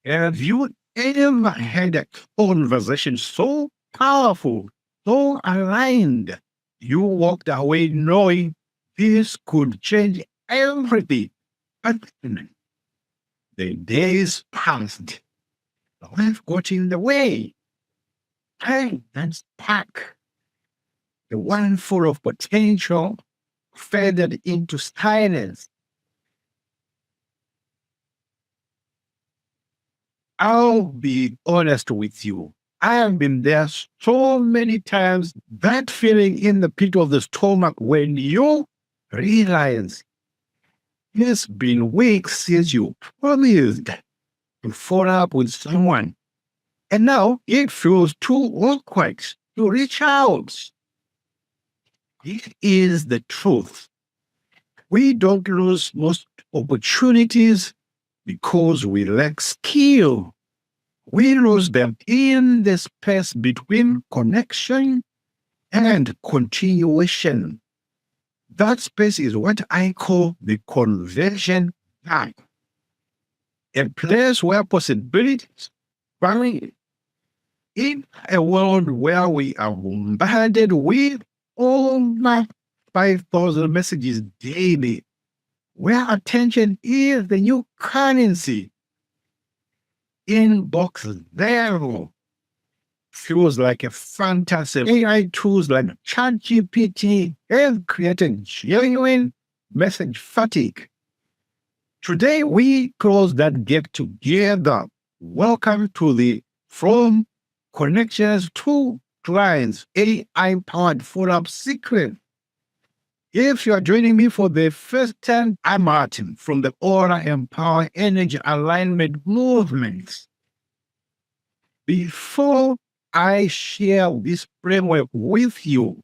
Have you ever had a conversation so powerful, so aligned, you walked away knowing this could change everything? But the days passed. Life got in the way. Time and stuck. The one full of potential faded into silence. I'll be honest with you. I have been there so many times. That feeling in the pit of the stomach when you realize it's been weeks since you promised to follow up with someone. And now it feels too awkward to reach out. It is the truth. We don't lose most opportunities because we lack skill. We lose them in the space between connection and continuation. That space is what I call the conversion gap, a place where possibilities vary. In a world where we are bombarded with almost 5,000 messages daily, where attention is the new currency, inbox zero feels like a fantasy. AI tools like ChatGPT have created genuine message fatigue. Today, we close that gap together. Welcome to the From Connections to Clients AI-powered follow-up secret. If you are joining me for the first time, I'm Martin from the Aura Empower Energy Alignment Movement. Before I share this framework with you,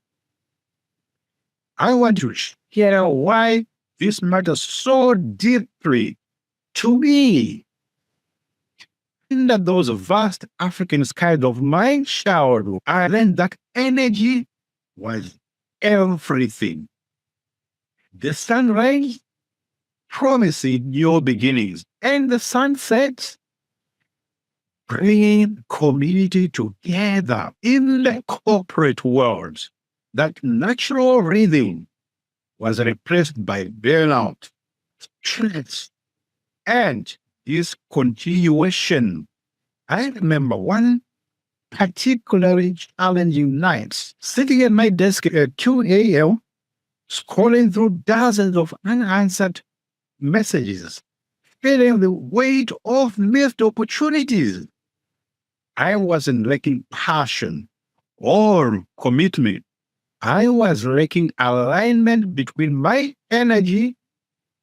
I want to share why this matters so deeply to me. Under those vast African skies of my childhood, I learned that energy was everything. The sunrise promising new beginnings, and the sunset bringing community together. In the corporate world, that natural rhythm was replaced by burnout, stress, and discontinuation. I remember one particularly challenging night, sitting at my desk at 2 a.m., scrolling through dozens of unanswered messages, feeling the weight of missed opportunities. I wasn't lacking passion or commitment. I was lacking alignment between my energy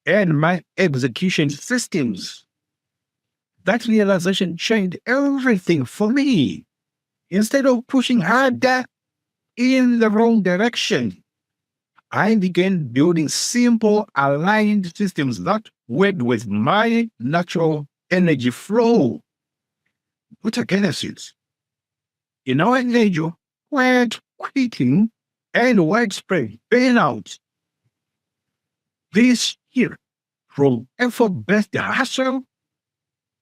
and my execution systems. That realization changed everything for me. Instead of pushing harder in the wrong direction, I began building simple, aligned systems that worked with my natural energy flow. Put against it. In our age, quiet quitting and widespread burnout, this year, from effort-based hustle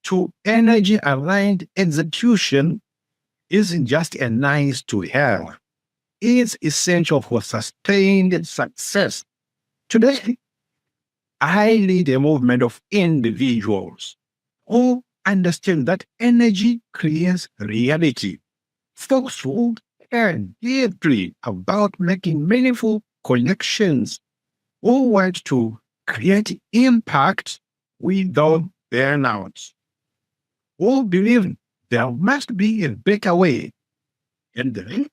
to energy-aligned execution, isn't just a nice to have. It's essential for sustained success. Today, I lead a movement of individuals who understand that energy creates reality. Folks who care deeply about making meaningful connections, who want to create impact without burnout, who believe there must be a better way. And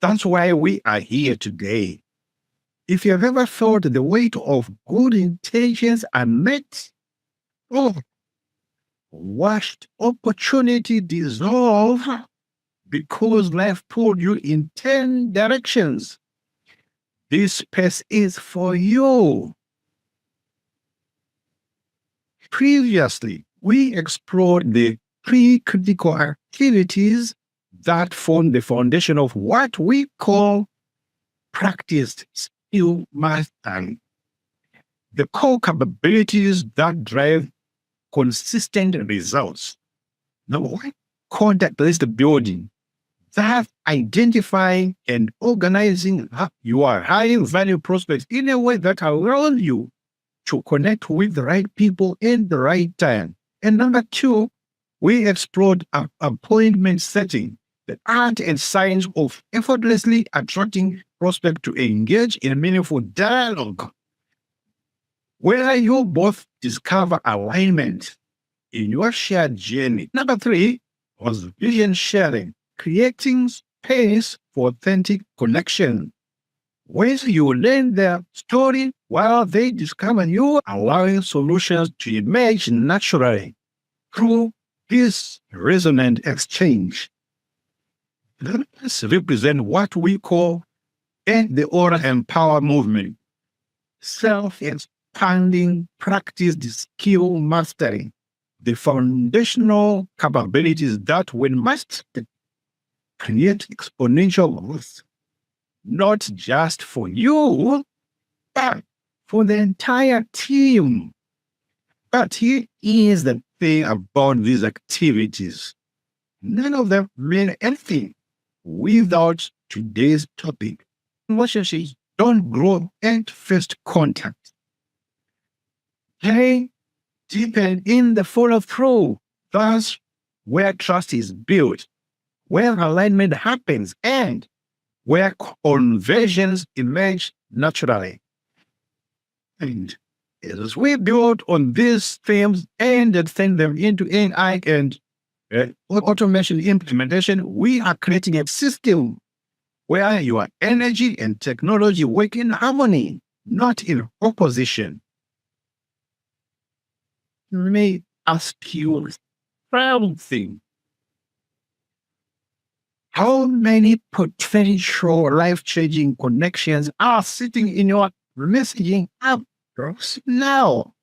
that's why we are here today. If you've ever felt the weight of good intentions unmet, or watched opportunity dissolve because life pulled you in 10 directions, this space is for you. Previously, we explored the three critical activities that form the foundation of what we call practiced skill mastery. The core capabilities that drive consistent results. Number one, contact list building. That identifying and organizing your high value prospects in a way that allows you to connect with the right people in the right time. And number two, we explored appointment setting, the art and science of effortlessly attracting prospects to engage in meaningful dialogue, where you both discover alignment in your shared journey. Number three was vision sharing, creating space for authentic connection, where you learn their story while they discover you, allowing solutions to emerge naturally through this resonant exchange. This represents what we call the Aura Empower movement, self-expanding practice, the skill mastery, the foundational capabilities that, when mastered, create exponential growth, not just for you, but for the entire team. But here is the thing about these activities. None of them mean anything without today's topic. Relationships don't grow at first contact. They deepen in the follow-through. That's where trust is built, where alignment happens, and where conversions emerge naturally. And as we build on these themes and extend them into AI and automation implementation, we are creating a system where your energy and technology work in harmony, not in opposition. Let me ask you something. How many potential life-changing connections are sitting in your messaging app now?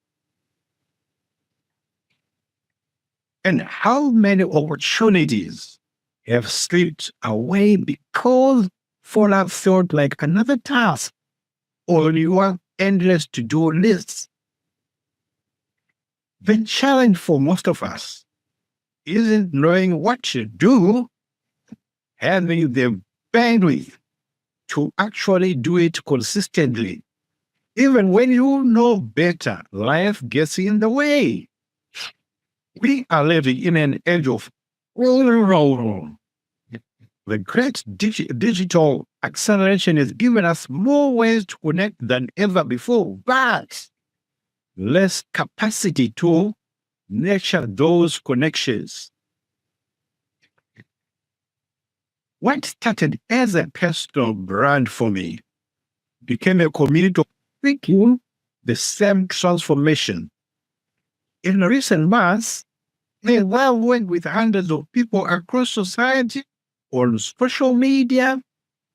And how many opportunities have slipped away because follow-up felt like another task or your endless to-do lists? The challenge for most of us isn't knowing what to do, having the bandwidth to actually do it consistently. Even when you know better, life gets in the way. We are living in an age of the great digital acceleration has given us more ways to connect than ever before, but less capacity to nurture those connections. What started as a personal brand for me became a community of thinking the same transformation. In recent months, I have worked with hundreds of people across society, on social media,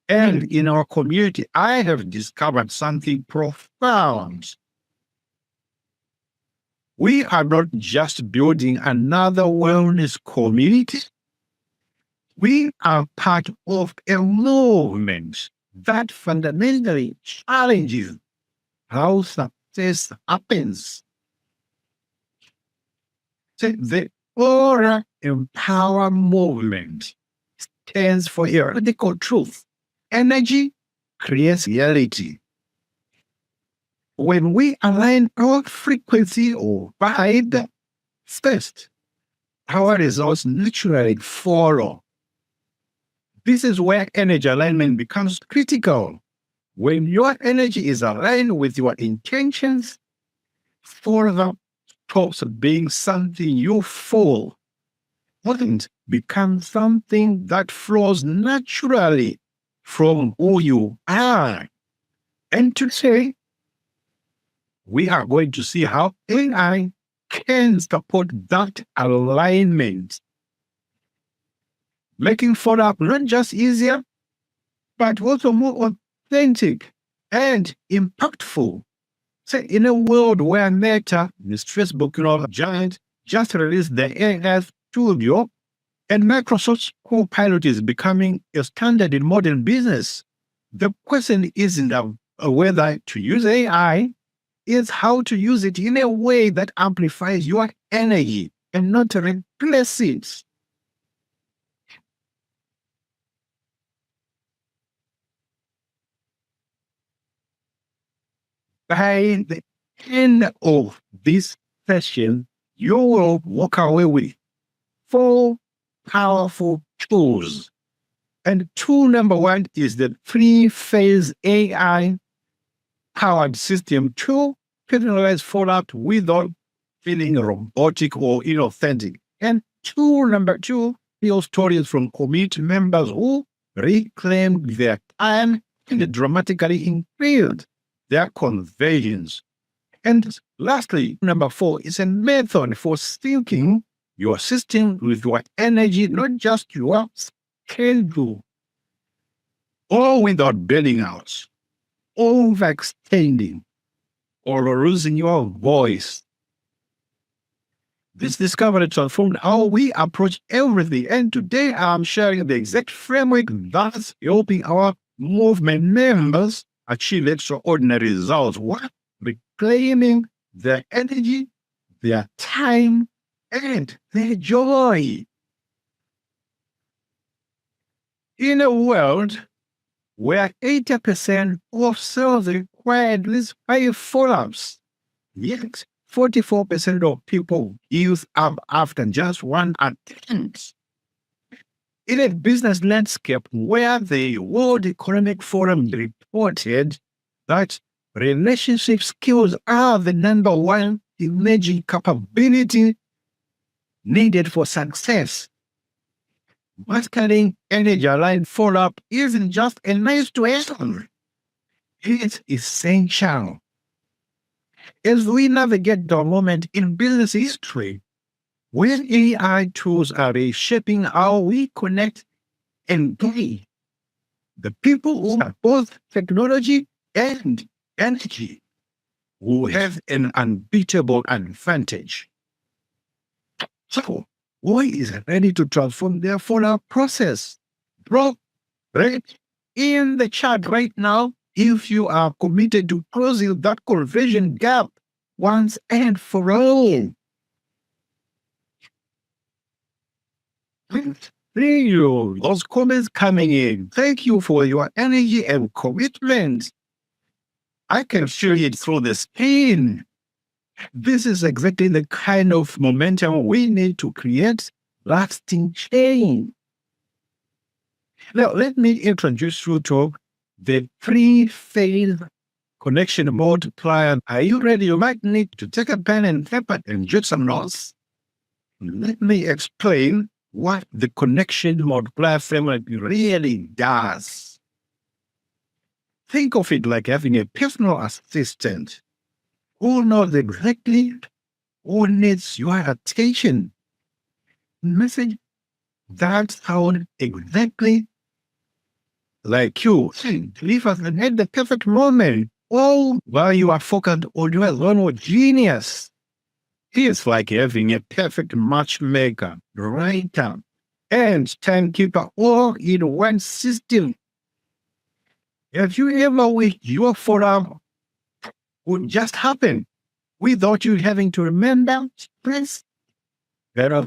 and in our community. I have discovered something profound. We are not just building another wellness community. We are part of a movement that fundamentally challenges how success happens. So the Aura Empower movement stands for a radical truth. Energy creates reality. When we align our frequency or vibe first, our results naturally follow. This is where energy alignment becomes critical. When your energy is aligned with your intentions, further stops being something you fall and becomes something that flows naturally from who you are. And today, we are going to see how AI can support that alignment, making follow-up not just easier, but also more authentic and impactful. So in a world where Meta, this Facebook giant, just released the AI Studio, and Microsoft's Copilot is becoming a standard in modern business, the question isn't whether to use AI, is how to use it in a way that amplifies your energy and not replace it. By the end of this session, you will walk away with 4 powerful tools. And tool number 1 is the three-phase AI powered system to personalize follow-up without feeling robotic or inauthentic. And tool number 2, real stories from community members who reclaimed their time and dramatically increased their conversions. And lastly, number 4 is a method for syncing your system with your energy, not just your schedule, all without burning out, overextending, or losing your voice. This discovery transformed how we approach everything, and today I'm sharing the exact framework that's helping our movement members achieve extraordinary results while reclaiming their energy, their time, and their joy. In a world where 80% of sales require at least 5 follow-ups, yet 44% of people use up after just one attempt. In a business landscape where the World Economic Forum reported that relationship skills are the number 1 emerging capability needed for success, mastering energy-aligned follow-up isn't just a nice to have. It's essential. As we navigate the moment in business history, where AI tools are reshaping how we connect and play, the people who have both technology and energy will have an unbeatable advantage. So, who is ready to transform their follow-up process? Drop right in the chat right now if you are committed to closing that conversion gap once and for all. Thank you. Those comments coming in. Thank you for your energy and commitment. I can feel it through the screen. This is exactly the kind of momentum we need to create lasting change. Now, let me introduce you to the three-phase connection multiplier. Are you ready? You might need to take a pen and paper and jot some notes. Let me explain what the connection multiplier framework really does. Think of it like having a personal assistant who knows exactly who needs your attention. Message that sound exactly like you. Leave us at the perfect moment. All while you are focused on your own genius. It's like having a perfect matchmaker, writer, and timekeeper all in one system. Have you ever wished your follow-up would just happen without you having to remember, stress,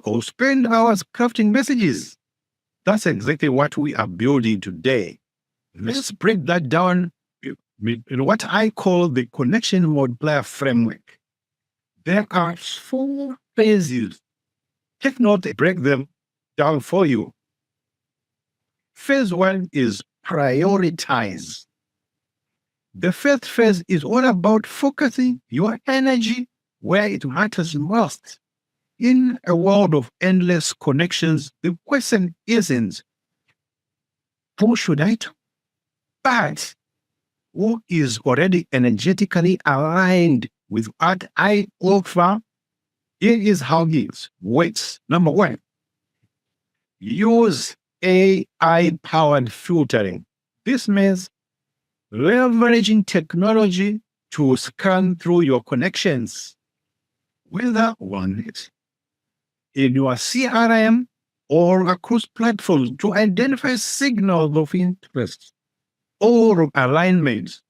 or spend hours crafting messages? That's exactly what we are building today. Let's break that down in what I call the connection multiplier framework. There are 4 phases. Take note, break them down for you. Phase 1 is prioritize. The first phase is all about focusing your energy where it matters most. In a world of endless connections, the question isn't, who should I talk? But who is already energetically aligned with what I offer? Here is how it works. Number 1, use AI-powered filtering. This means leveraging technology to scan through your connections, whether one is in your CRM or across platforms, to identify signals of interest or alignment.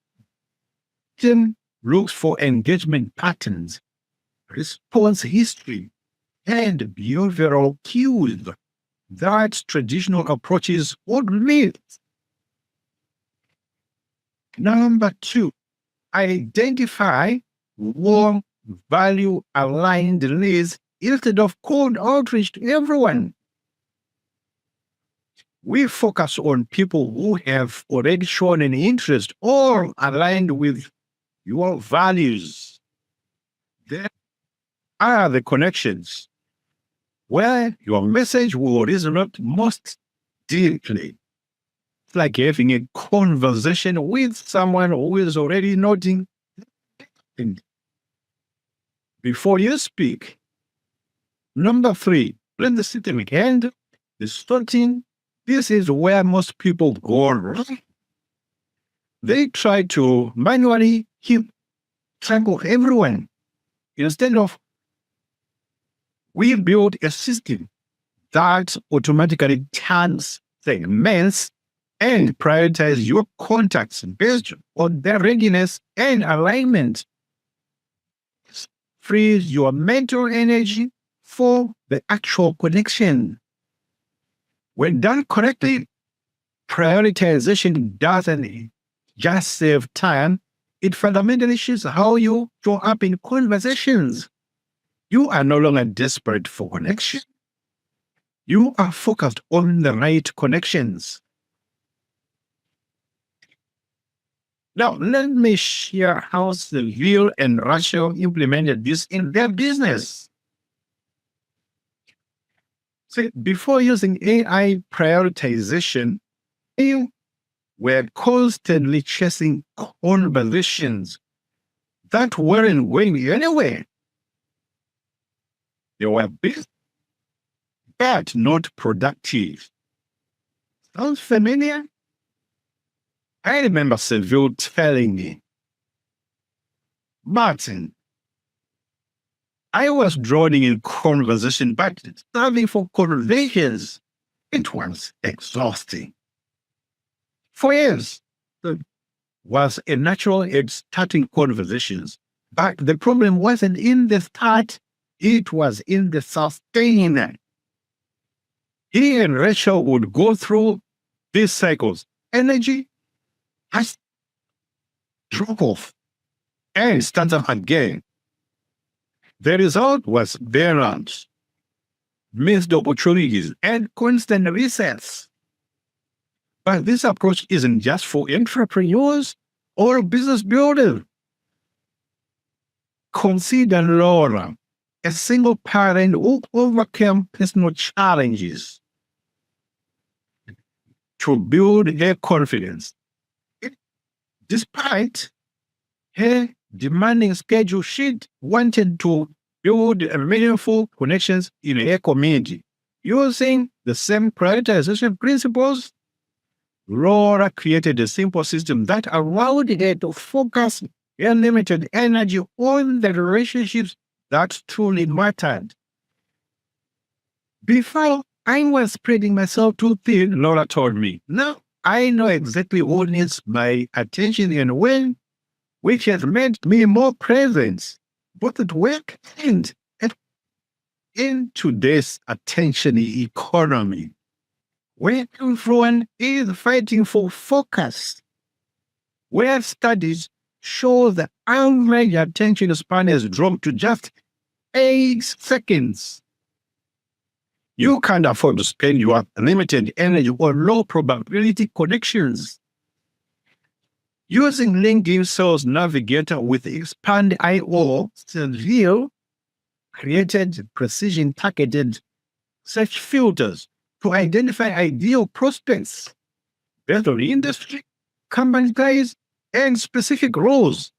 Then looks for engagement patterns, response history, and behavioral cues that traditional approaches would miss. Number two, identify warm, value aligned leads instead of cold outreach to everyone. We focus on people who have already shown an interest or aligned with your values. There are the connections where your message will resonate most deeply. It's like having a conversation with someone who is already nodding. And before you speak, number three, plan the system and the starting. This is where most people go wrong. They try to manually keep track of everyone. Instead of, we build a system that automatically turns segments and prioritize your contacts based on their readiness and alignment. Frees your mental energy for the actual connection. When done correctly, prioritization doesn't just save time, it fundamentally shifts how you show up in conversations. You are no longer desperate for connection. You are focused on the right connections. Now, let me share how Seville and Russia implemented this in their business. See, before using AI prioritization, they were constantly chasing conversations that weren't going anywhere. They were busy, but not productive. Sounds familiar? I remember Seville telling me, Martin, I was drowning in conversation, but starving for conversations. It was exhausting. For years, it was a natural at starting conversations, but the problem wasn't in the start, it was in the sustaining. He and Rachel would go through these cycles. Energy has drop off and start up again. The result was burnout, missed opportunities, and constant resets. But this approach isn't just for entrepreneurs or business builders. Consider Laura, a single parent who overcame personal challenges to build her confidence. Despite her demanding schedule, she wanted to build meaningful connections in her community. Using the same prioritization principles, Laura created a simple system that allowed her to focus her limited energy on the relationships that truly mattered. Before, I was spreading myself too thin, Laura told me. Now, I know exactly who needs my attention and when, which has made me more present, both at work and in today's attention economy, where everyone is fighting for focus, where studies show the average attention span has dropped to just 8 seconds. You can't afford to spend your limited energy on low probability connections. Using LinkedIn Sales Navigator with Expand IO, Seville created precision targeted search filters to identify ideal prospects based on industry, company size, and specific roles.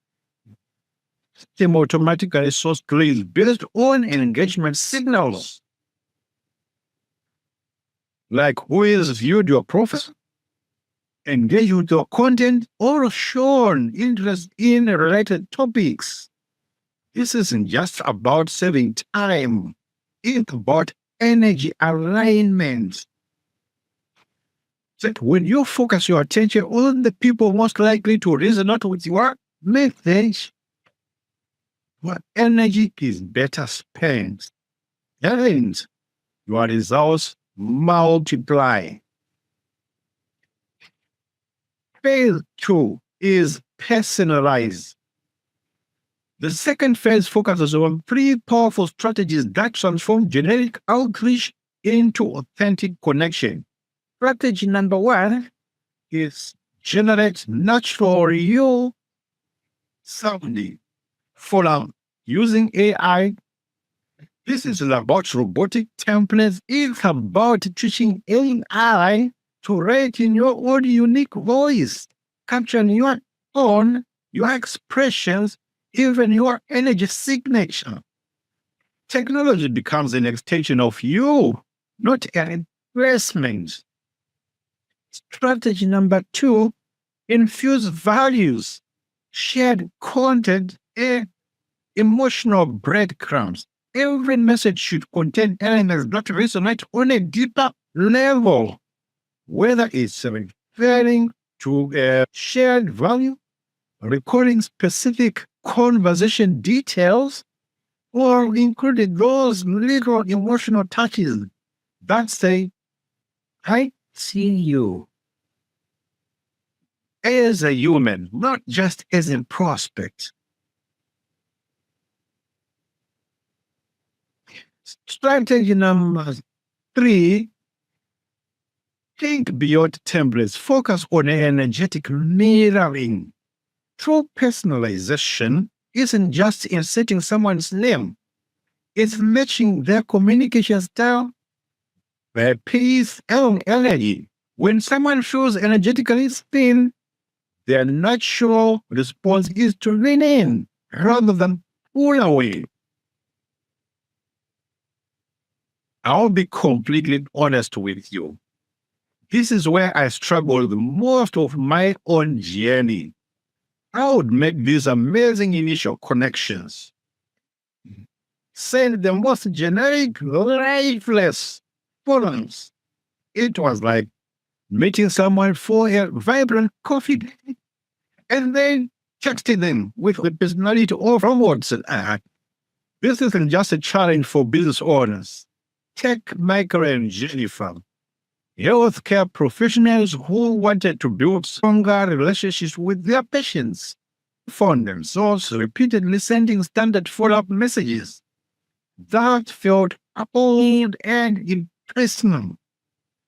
System automatically source leads based on engagement signals, like who has viewed your profile, engaged with your content, or shown interest in related topics. This isn't just about saving time. It's about energy alignment. That when you focus your attention on the people most likely to resonate with your message, your energy is better spent, and your results multiply. Phase 2 is personalized. The second phase focuses on three powerful strategies that transform generic outreach into authentic connection. Strategy number one is generate natural, real sounding follow using AI. This is about robotic templates. It's about teaching AI to write in your own unique voice, capturing your tone, your expressions, even your energy signature. Technology becomes an extension of you, not an replacement. Strategy number two, infuse values, shared content, and emotional breadcrumbs. Every message should contain elements that resonate on a deeper level, whether it's referring to a shared value, recording specific conversation details, or including those little emotional touches that say, I see you as a human, not just as a prospect. Strategy number three, think beyond templates. Focus on energetic mirroring. True personalization isn't just inserting someone's name. It's matching their communication style, their pace, and energy. When someone feels energetically thin, their natural response is to lean in rather than pull away. I'll be completely honest with you. This is where I struggled most of my own journey. I would make these amazing initial connections, send the most generic, lifeless forums. It was like meeting someone for a vibrant coffee date and then texting them with the personality of robots. This isn't just a challenge for business owners. Take Michael and Jennifer, healthcare professionals who wanted to build stronger relationships with their patients, found themselves repeatedly sending standard follow-up messages that felt cold and impersonal.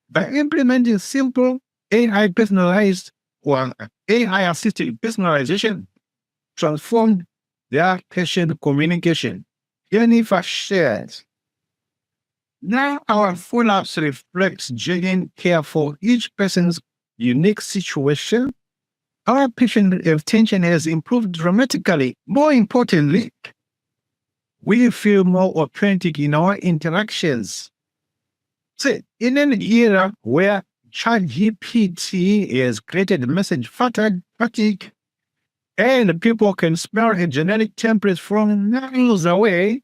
By implementing simple AI personalized or AI assisted personalization, transformed their patient communication. Jennifer shares, now our follow-ups reflects genuine care for each person's unique situation. Our patient retention has improved dramatically. More importantly, we feel more authentic in our interactions. So, in an era where ChatGPT has created message fatigue, and people can smell a generic template from miles away,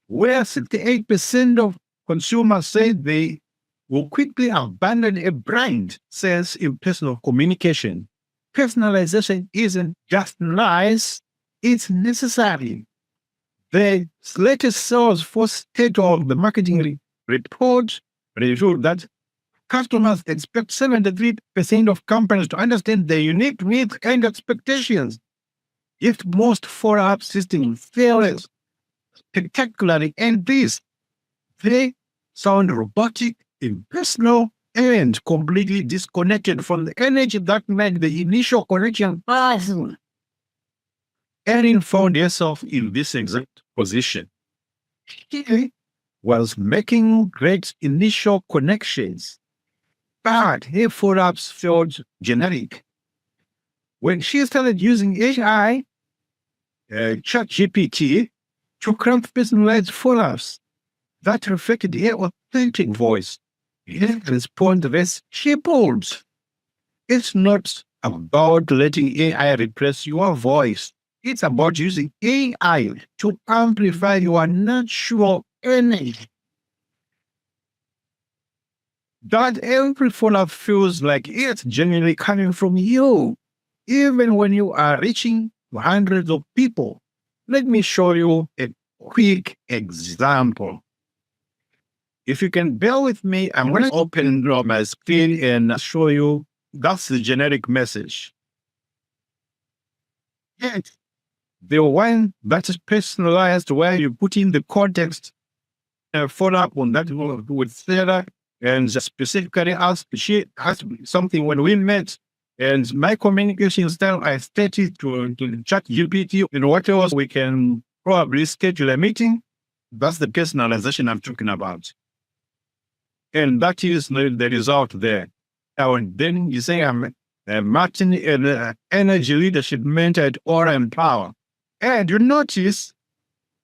where 68% of consumers say they will quickly abandon a brand, says in personal communication. Personalization isn't just nice, it's necessary. The latest Salesforce State of the Marketing report revealed that customers expect 73% of companies to understand their unique needs and expectations. Yet most follow-up systems fail spectacularly, and this they sound robotic, impersonal, and completely disconnected from the energy that made the initial connection possible. Erin found herself in this exact position. She was making great initial connections, but her follow-ups felt generic. When she started using AI, ChatGPT, to craft personalized follow-ups that reflected her authentic voice, her responsiveness tripled. It's not about letting AI replace your voice. It's about using AI to amplify your natural energy. That every follow-up feels like it's genuinely coming from you, even when you are reaching hundreds of people. Let me show you a quick example. If you can bear with me, I'm going to open my screen and show you. That's the generic message. Yes. The one that is personalized, where you put in the context, follow up on that with Sarah, and specifically ask, she asked me something when we met, and my communication style, I stated to chat GPT, and what else we can probably schedule a meeting. That's the personalization I'm talking about. And that is the result there. And then you say, I'm Martin, energy leadership mentored aura and power. And you notice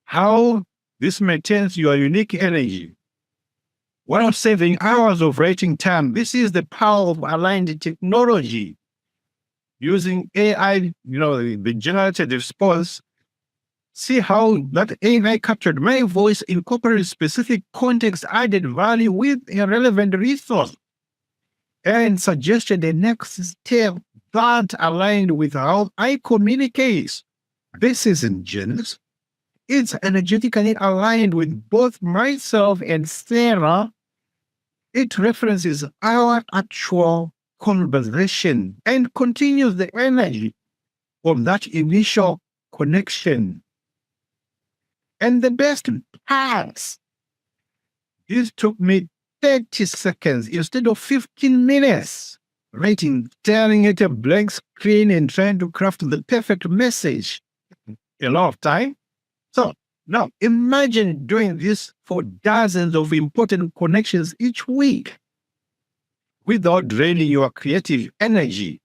how this maintains your unique energy while saving hours of writing time. This is the power of aligned technology. Using AI, the generated response. See how that AI captured my voice, incorporated specific context, added value with a relevant resource, and suggested the next step that aligned with how I communicate. This isn't genius. It's energetically aligned with both myself and Sarah. It references our actual conversation and continues the energy of that initial connection. And the best part, this took me 30 seconds instead of 15 minutes. Writing, staring at a blank screen and trying to craft the perfect message. A lot of time. So now imagine doing this for dozens of important connections each week without draining your creative energy.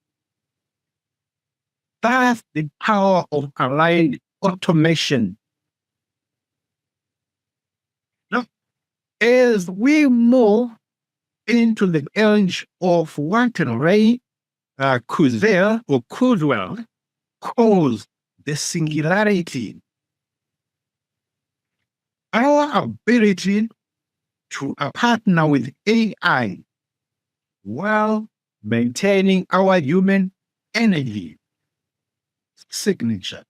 That's the power of aligned automation. Now, as we move into the age of what Ray Kurzweil calls the singularity, our ability to partner with AI while maintaining our human energy signature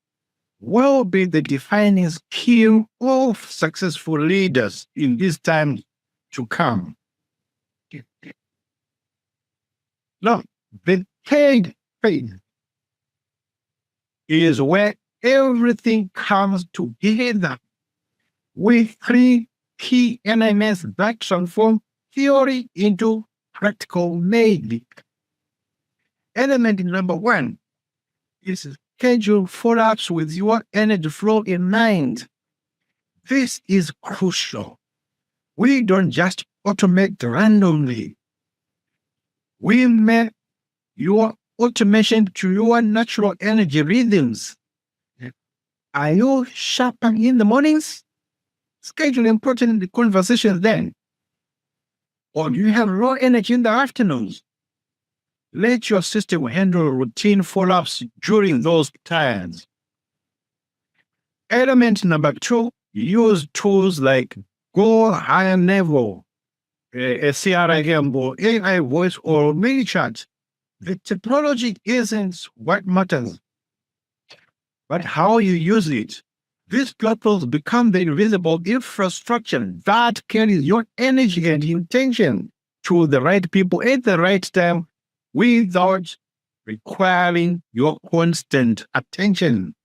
will be the defining skill of successful leaders in these times to come. Now, the third phase is where everything comes together with three key elements that transform theory into practical magic. Element number one is schedule follow-ups with your energy flow in mind. This is crucial. We don't just automate randomly. We map your automation to your natural energy rhythms. Are you sharper in the mornings? Schedule important conversations then. Or do you have low energy in the afternoons? Let your system handle routine follow-ups during those times. Element number two, use tools like Go Higher Level, a CRM or AI voice or mini chat. The technology isn't what matters, but how you use it. These platforms become the invisible infrastructure that carries your energy and intention to the right people at the right time without requiring your constant attention.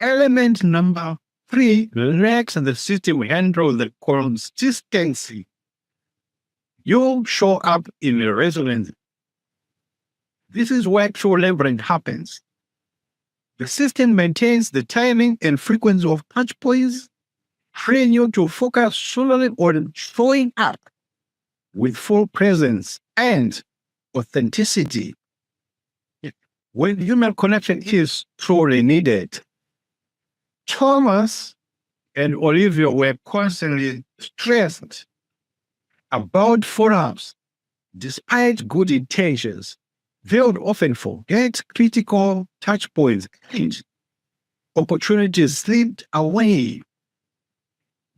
Element number three, relax the system handle the consistency. You show up in a resonance. This is where true leverage happens. The system maintains the timing and frequency of touch points, freeing you to focus solely on showing up with full presence and authenticity. When human connection is truly needed. Thomas and Olivia were constantly stressed about follow-ups. Despite good intentions, they would often forget critical touch points and opportunities slipped away.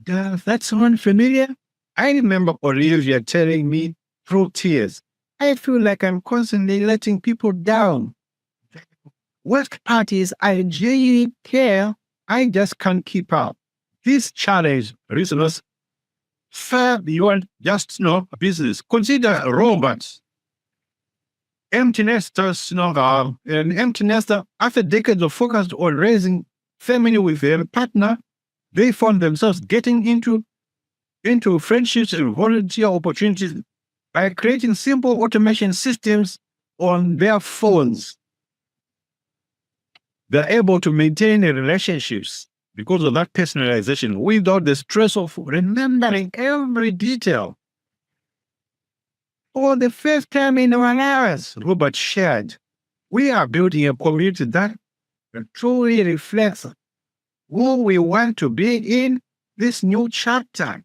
Does that sound familiar? I remember Olivia telling me through tears, I feel like I'm constantly letting people down. Worst part is I genuinely care I just can't keep up. This challenge reaches far beyond just business. Consider robots. Empty nesters, an empty nester, after decades of focus on raising family with a partner, they found themselves getting into friendships and volunteer opportunities by creating simple automation systems on their phones. They're able to maintain the relationships because of that personalization without the stress of remembering every detail. For the first time in our lives, Robert shared, we are building a community that truly reflects who we want to be in this new chapter.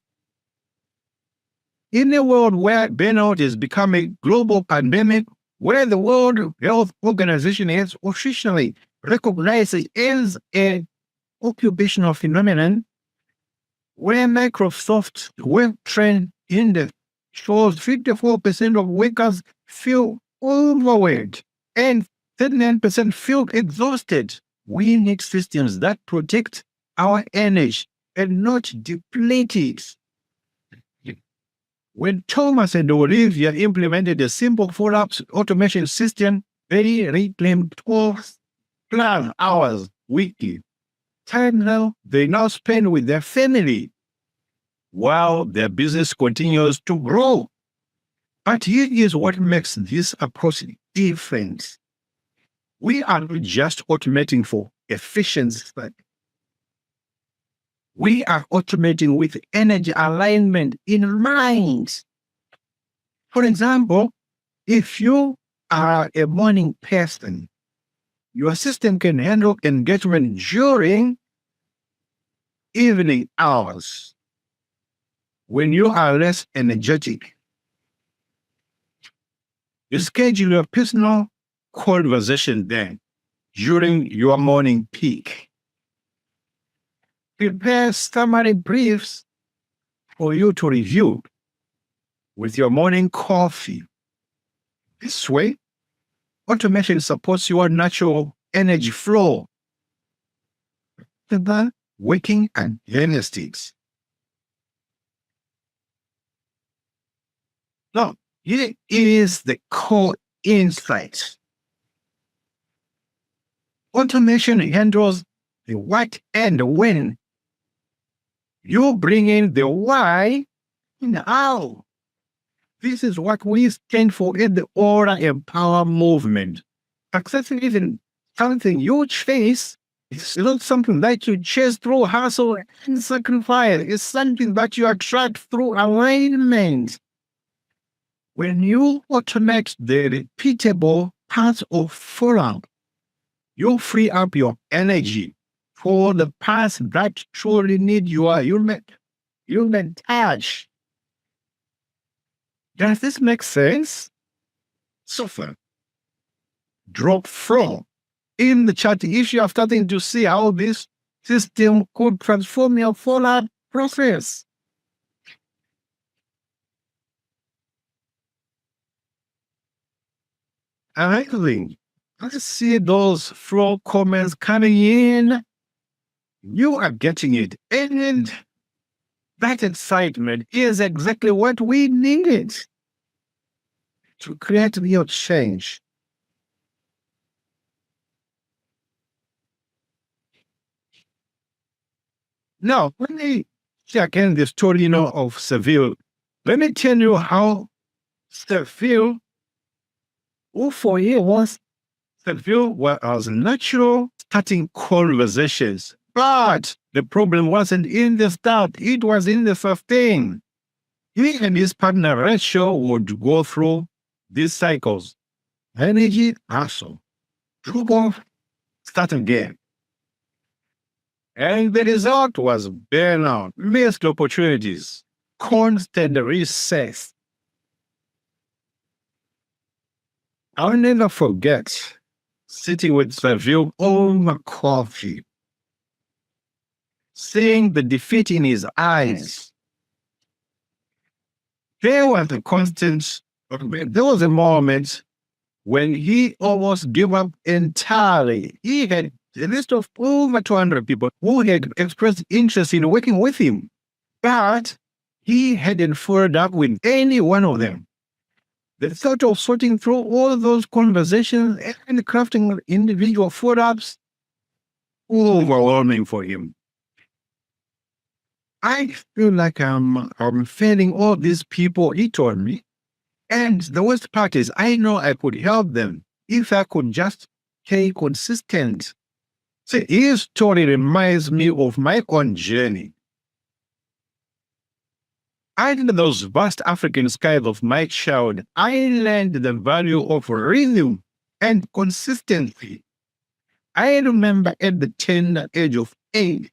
In a world where burnout is becoming a global pandemic, where the World Health Organization has officially recognized it as an occupational phenomenon, where Microsoft's Web Trend Index shows 54% of workers feel overwhelmed and 39% feel exhausted. We need systems that protect our energy and not deplete it. When Thomas and Olivia implemented a simple follow-up automation system, they reclaimed 12 plus hours weekly. Time now they now spend with their family while their business continues to grow. But here is what makes this approach different. We are not just automating for efficiency. We are automating with energy alignment in mind. For example, if you are a morning person, your system can handle engagement during evening hours when you are less energetic. You schedule your personal conversation then during your morning peak. Prepare summary briefs for you to review with your morning coffee. This way, automation supports your natural energy flow. The waking and diagnostics. Now, here is the core insight. Automation handles the what and the when. You bring in the why and how. This is what we stand for in the Aura Empower movement. Success isn't something you chase. It's not something that you chase through hustle and sacrifice. It's something that you attract through alignment. When you automate the repeatable parts of follow-up, you free up your energy for the parts that truly need your human touch. Does this make sense? So far, drop flow in the chat if you are starting to see how this system could transform your follow-up process. Amazing. Let's see those flow comments coming in. You are getting it. And that excitement is exactly what we needed to create real change. Now, let me see again the story of Seville. Let me tell you how Seville, who for you was Seville was natural starting conversations. But the problem wasn't in the start, it was in the sustain. He and his partner Rachel would go through these cycles. Energy, hustle, drop off, start again. And the result was burnout, missed opportunities, constant recess. I'll never forget sitting with Seville over coffee, seeing the defeat in his eyes. There was a moment when he almost gave up entirely. He had a list of over 200 people who had expressed interest in working with him, but he hadn't followed up with any one of them. The thought of sorting through all those conversations and crafting individual follow-ups was overwhelming for him. I feel like I'm failing all these people, he told me. And the worst part is I know I could help them if I could just stay consistent. See, his story reminds me of my own journey. Under those vast African skies of my child, I learned the value of rhythm and consistency. I remember at the tender age of 8,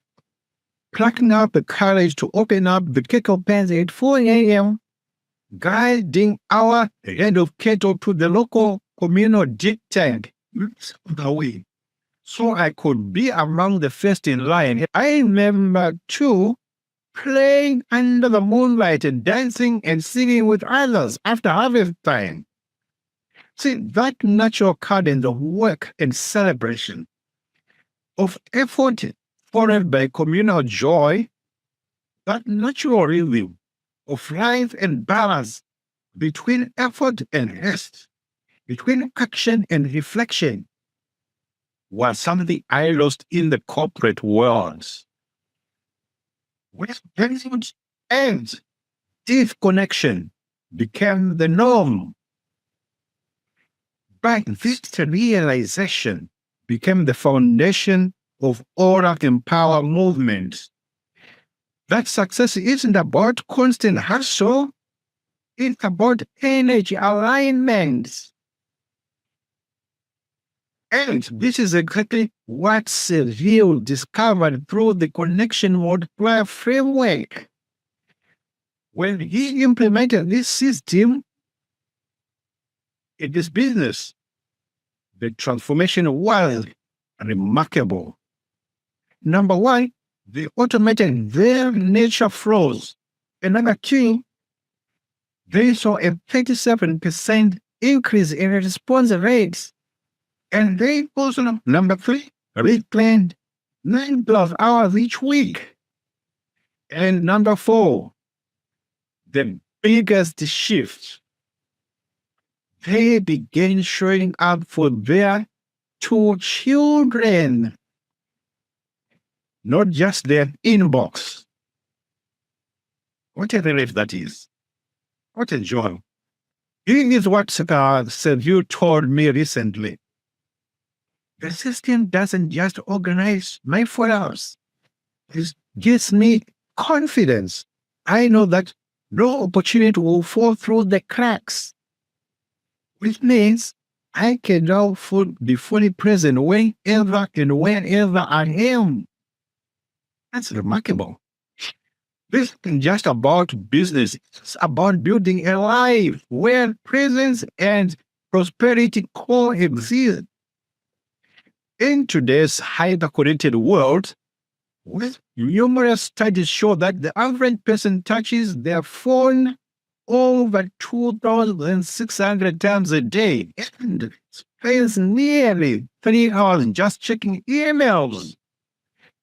plucking up the courage to open up the kettle pans at 4 a.m., guiding our head of cattle to the local communal deep tank the way, so I could be among the first in line. I remember, too, playing under the moonlight and dancing and singing with others after harvest time. See, that natural cadence of work and celebration, of effort followed by communal joy, that natural rhythm of life and balance between effort and rest, between action and reflection, was something I lost in the corporate world. With tensions and disconnection became the norm. But this realization became the foundation of all of the empower movements. That success isn't about constant hustle, it's about energy alignment. And this is exactly what Seville discovered through the Connection Multiplier Framework. When he implemented this system in his business, the transformation was remarkable. Number one, they automated their nature flows. And number two, they saw a 37% increase in response rates. And they also, number three, reclaimed 9+ hours each week. And number four, the biggest shift, they began showing up for their 2 children, not just their inbox. What a relief that is. What a joy. Here is what Sergio told me recently. The system doesn't just organize my follow-ups. It gives me confidence. I know that no opportunity will fall through the cracks, which means I can now be fully present wherever and wherever I am. That's remarkable. This isn't just about business. It's about building a life where presence and prosperity coexist. In today's hyper-connected world, with numerous studies show that the average person touches their phone over 2,600 times a day and spends nearly 3 hours just checking emails.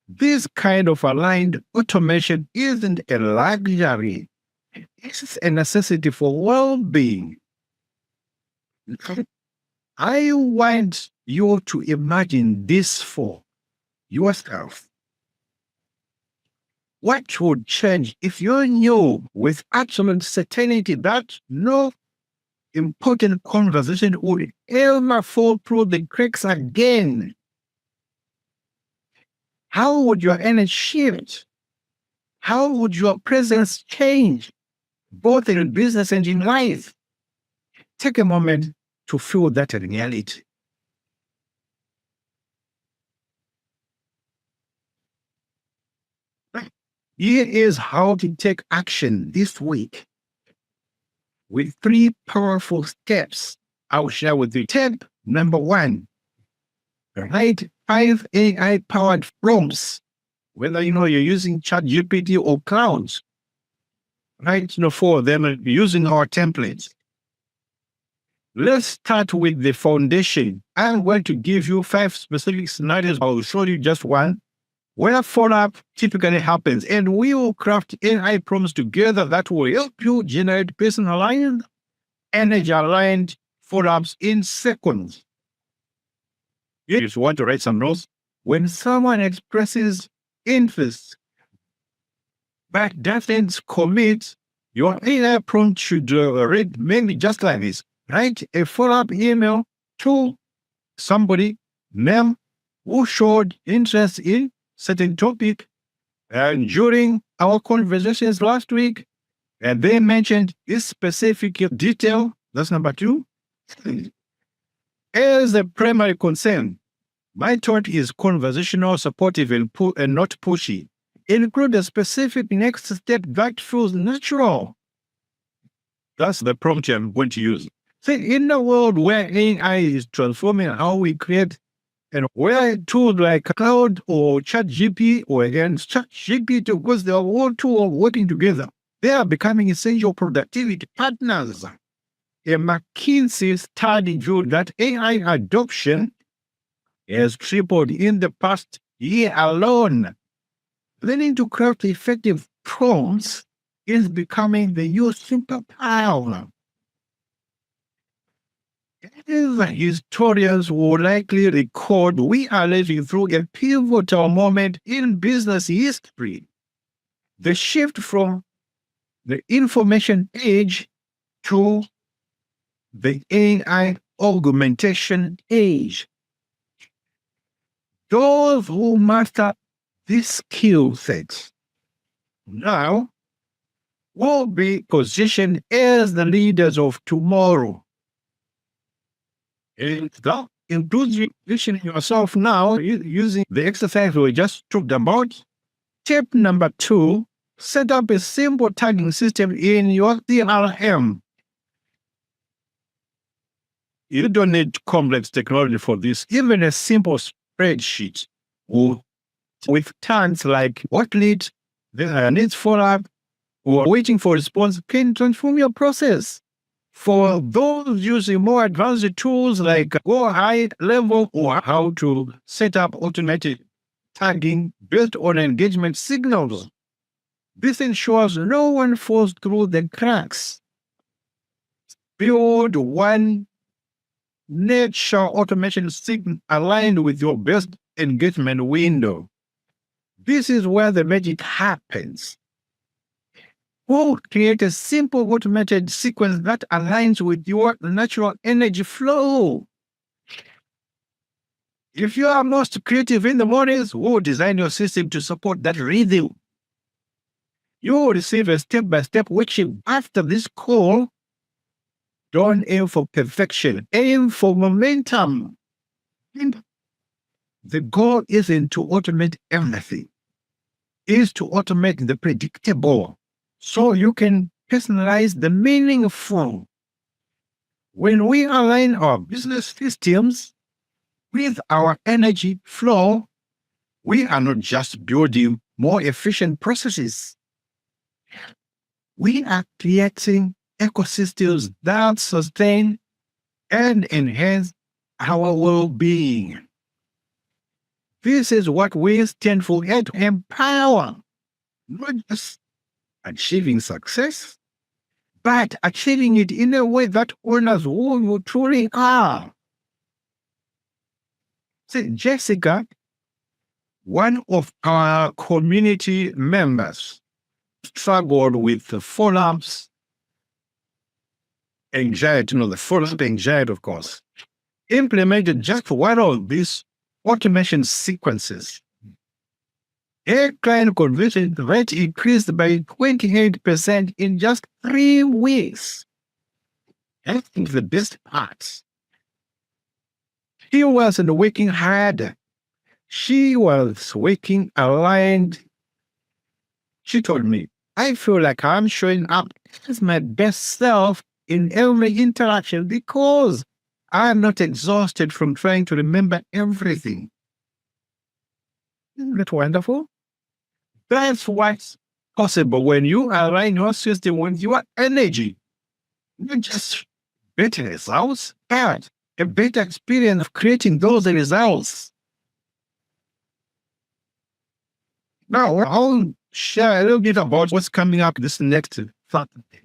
This kind of aligned automation isn't a luxury. It's a necessity for well-being. I want you to imagine this for yourself. What would change if you knew with absolute certainty that no important conversation would ever fall through the cracks again? How would your energy shift? How would your presence change, both in business and in life? Take a moment to feel that reality. Here is how to take action this week with 3 powerful steps I'll share with you. Tip number 1, write 5 AI-powered prompts, whether you're using ChatGPT or clouds. Write 4 of them using our templates. Let's start with the foundation. I'm going to give you 5 specific scenarios. I'll show you just one where follow-up typically happens, and we will craft AI prompts together that will help you generate personalized, energy-aligned follow-ups in seconds. You just want to write some notes. When someone expresses interest but doesn't commit, your AI prompt should read mainly just like this. Write a follow-up email to somebody, name, who showed interest in certain topic, and during our conversations last week, and they mentioned this specific detail. That's number 2. As a primary concern, my thought is conversational, supportive, and not pushy. Include a specific next step that feels natural. That's the prompt I'm going to use. See, in a world where AI is transforming how we create, and where tools like Cloud or ChatGPT or again ChatGPT, because they are all two working together, they are becoming essential productivity partners. A McKinsey study showed that AI adoption has tripled in the past year alone. Learning to craft effective prompts is becoming the new superpower. As historians will likely record, we are living through a pivotal moment in business history. The shift from the information age to the AI augmentation age. Those who master these skill sets now will be positioned as the leaders of tomorrow. And that includes you positioning yourself now using the exercise we just talked about. Tip number 2, set up a simple tagging system in your CRM. You don't need complex technology for this. Even a simple spreadsheet with tags like what needs follow-up or waiting for response can transform your process. For those using more advanced tools like Go High Level or how to set up automated tagging based on engagement signals, this ensures no one falls through the cracks. Build one nature automation signal aligned with your best engagement window. This is where the magic happens. We'll create a simple automated sequence that aligns with your natural energy flow. If you are most creative in the mornings, we'll design your system to support that rhythm. You will receive a step-by-step worksheet after this call. Don't aim for perfection, aim for momentum. And the goal isn't to automate everything. It is to automate the predictable, so you can personalize the meaningful. When we align our business systems with our energy flow, we are not just building more efficient processes. We are creating ecosystems that sustain and enhance our well-being. This is what we stand for here, to empower, not just achieving success, but achieving it in a way that honors who you truly are. See, Jessica, one of our community members, struggled with the follow-ups anxiety, the follow-up anxiety, of course, implemented just one of these automation sequences. Her client conversion rate increased by 28% in just 3 weeks. I think the best part, she wasn't working hard. She was working aligned. She told me, I feel like I'm showing up as my best self in every interaction because I'm not exhausted from trying to remember everything. Isn't that wonderful? That's what's possible when you align your system with your energy. Not just better results and a better experience of creating those results. Now, I'll share a little bit about what's coming up this next Saturday.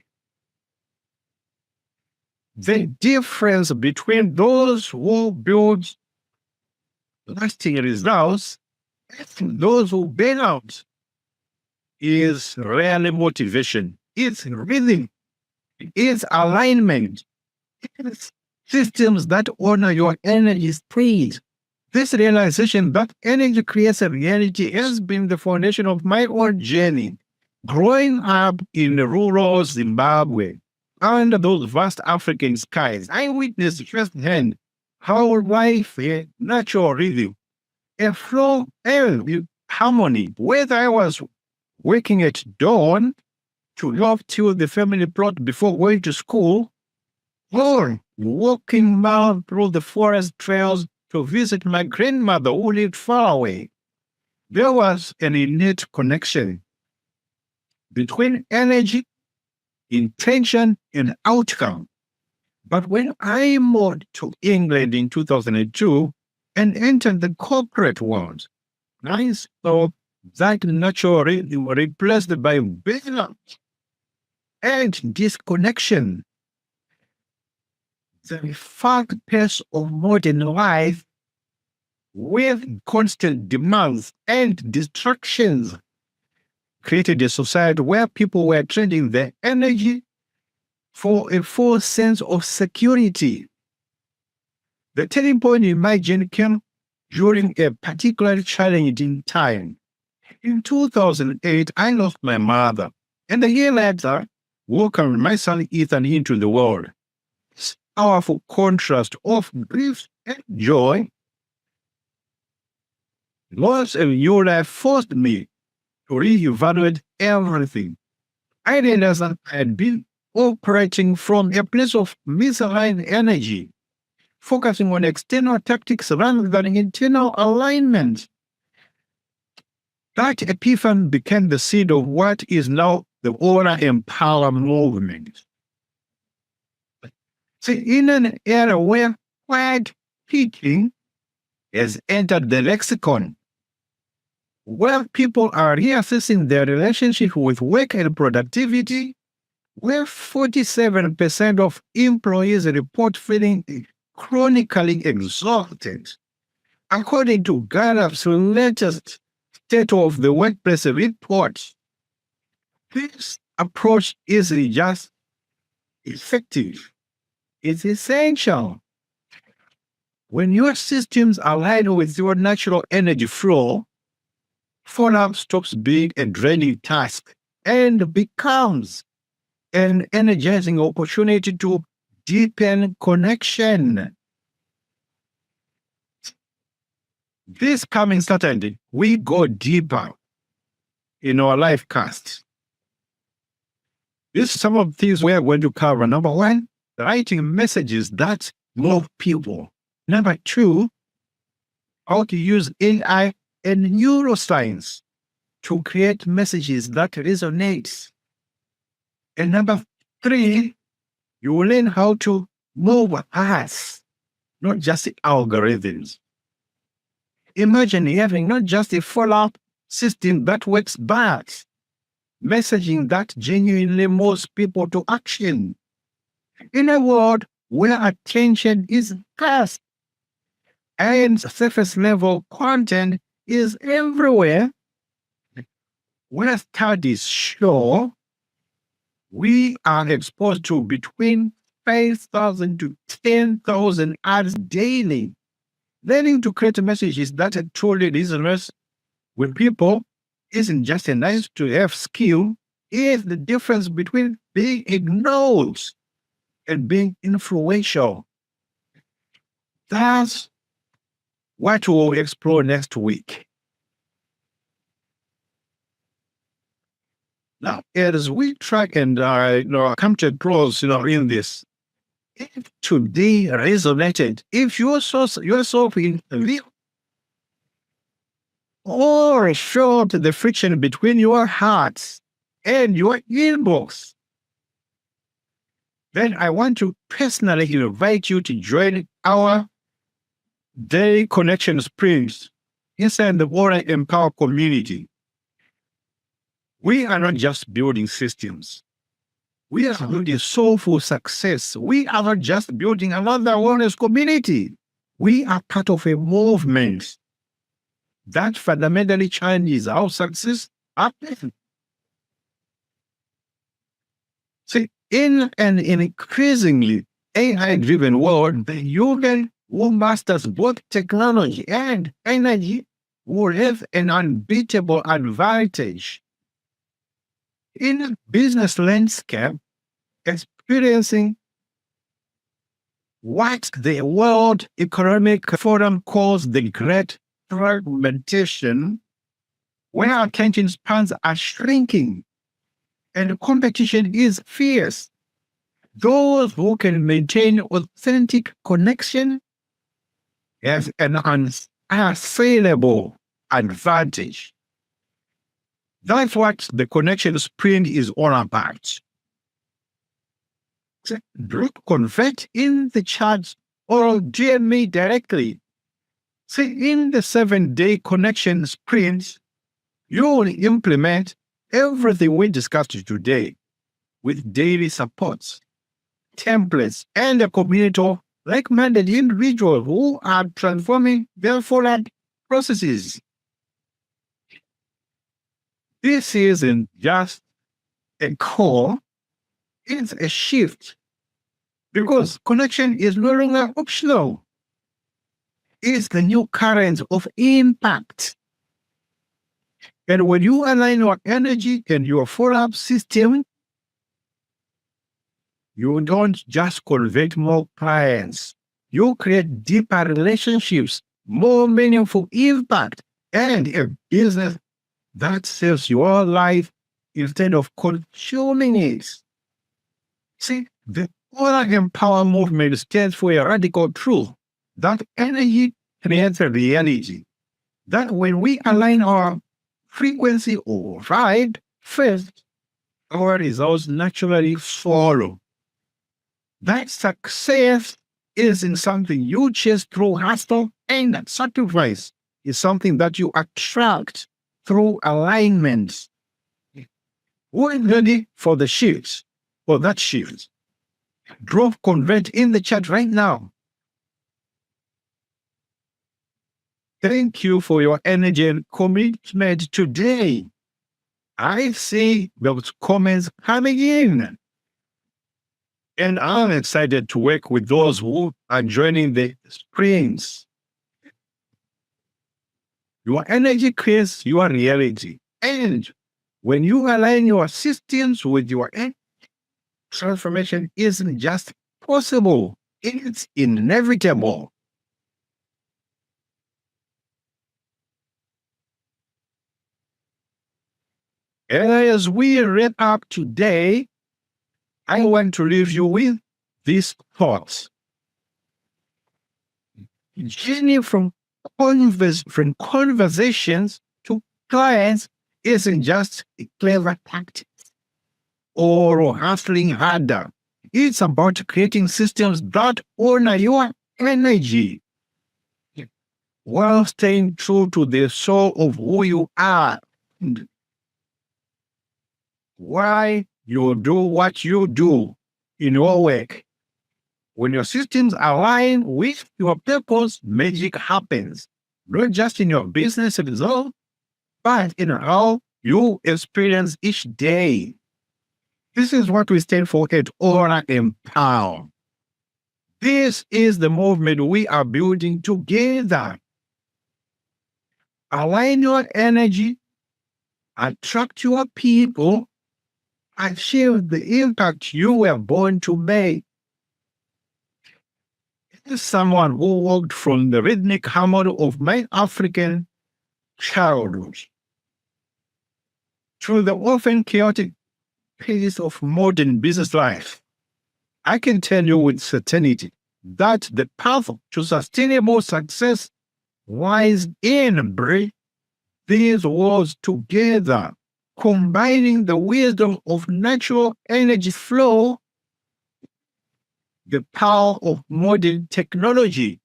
The difference between those who build lasting results and those who burn out is rarely motivation. It's rhythm. It's alignment. It's systems that honor your energy speed. This realization that energy creates a reality has been the foundation of my own journey. Growing up in rural Zimbabwe, under those vast African skies, I witnessed firsthand how life had natural rhythm, a flow and harmony. Whether I was waking at dawn to help till the family plot before going to school, or walking down through the forest trails to visit my grandmother who lived far away, there was an innate connection between energy, intention, and outcome. But when I moved to England in 2002 and entered the corporate world, I saw that natural rhythm replaced by burnout and disconnection. The fast pace of modern life with constant demands and distractions created a society where people were trading their energy for a false sense of security. The turning point in my journey came during a particularly challenging time. In 2008, I lost my mother, and a year later, welcomed my son Ethan into the world. This powerful contrast of grief and joy, loss of new life forced me to reevaluate everything. I realized that I had been operating from a place of misaligned energy, focusing on external tactics rather than internal alignment. That epiphany became the seed of what is now the Owner Empower movement. See, in an era where quiet teaching has entered the lexicon, where people are reassessing their relationship with work and productivity, where 47% of employees report feeling chronically exhausted, according to Gallup's latest State of the Workplace report. This approach isn't just effective, it's essential. When your systems align with your natural energy flow, follow-up stops being a draining task and becomes an energizing opportunity to deepen connection. This coming Saturday, we go deeper in our life cast. These are some of the things we're going to cover. Number one, writing messages that move people. Number two, how to use AI and neuroscience to create messages that resonate. And number three, you will learn how to move us, not just algorithms. Imagine having not just a follow-up system that works, but messaging that genuinely moves people to action. In a world where attention is scarce and surface-level content is everywhere, where studies show we are exposed to between 5,000 to 10,000 ads daily. Learning to create messages that truly resonate with people isn't just a nice to have skill, it's the difference between being ignored and being influential. That's what we'll explore next week. Now, as we track and come to a close, in this, if today resonated, if you saw yourself in the or showed the friction between your hearts and your inbox, then I want to personally invite you to join our daily connection sprints inside the Aura Empower community. We are not just building systems. We are building soulful success. We are not just building another wellness community. We are part of a movement that fundamentally changes how success happens. See, in an increasingly AI-driven world, the human who masters both technology and energy will have an unbeatable advantage. In a business landscape, experiencing what the World Economic Forum calls the Great Fragmentation, where attention spans are shrinking and competition is fierce. Those who can maintain authentic connection have an unassailable advantage. That's what the connection sprint is all about. Convert in the chat or DM me directly. See, in the 7-day connection sprint, you will implement everything we discussed today with daily supports, templates, and a community of like-minded individuals who are transforming their forward processes. This isn't just a call, it's a shift, because connection is no longer optional. It's the new current of impact. And when you align your energy and your follow-up system, you don't just convert more clients. You create deeper relationships, more meaningful impact, and a business that serves your life instead of consuming it. See, the Aura Empower movement stands for a radical truth that energy creates a reality. That when we align our frequency or vibe first, our results naturally follow. That success isn't something you chase through hustle, and that sacrifice is something that you attract through alignment. We're ready for the shift, for that shift. Drop convert in the chat right now. Thank you for your energy and commitment today. I see those comments coming in. And I'm excited to work with those who are joining the sprints. Your energy creates your reality. And when you align your systems with your energy, transformation isn't just possible, it's inevitable. And as we wrap up today, I want to leave you with these thoughts. Journey from conversations to clients isn't just a clever tactic or hustling harder. It's about creating systems that honor your energy while staying true to the soul of who you are and why you do what you do in your work. When your systems align with your purpose, magic happens, not just in your business result, but in how you experience each day. This is what we stand for at Aura Empower. This is the movement we are building together. Align your energy, attract your people, achieve the impact you were born to make. As someone who walked from the rhythmic harmony of my African childhood to the often chaotic pace of modern business life, I can tell you with certainty that the path to sustainable success lies in bringing these worlds together, combining the wisdom of natural energy flow the power of modern technology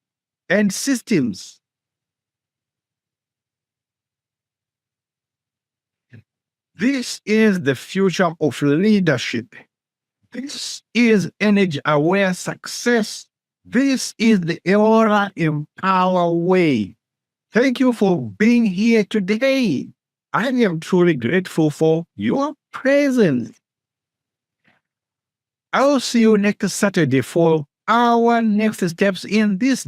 and systems. This is the future of leadership. This is energy-aware success. This is the Aura Empower way. Thank you for being here today. I am truly grateful for your presence. I'll see you next Saturday for our next steps in this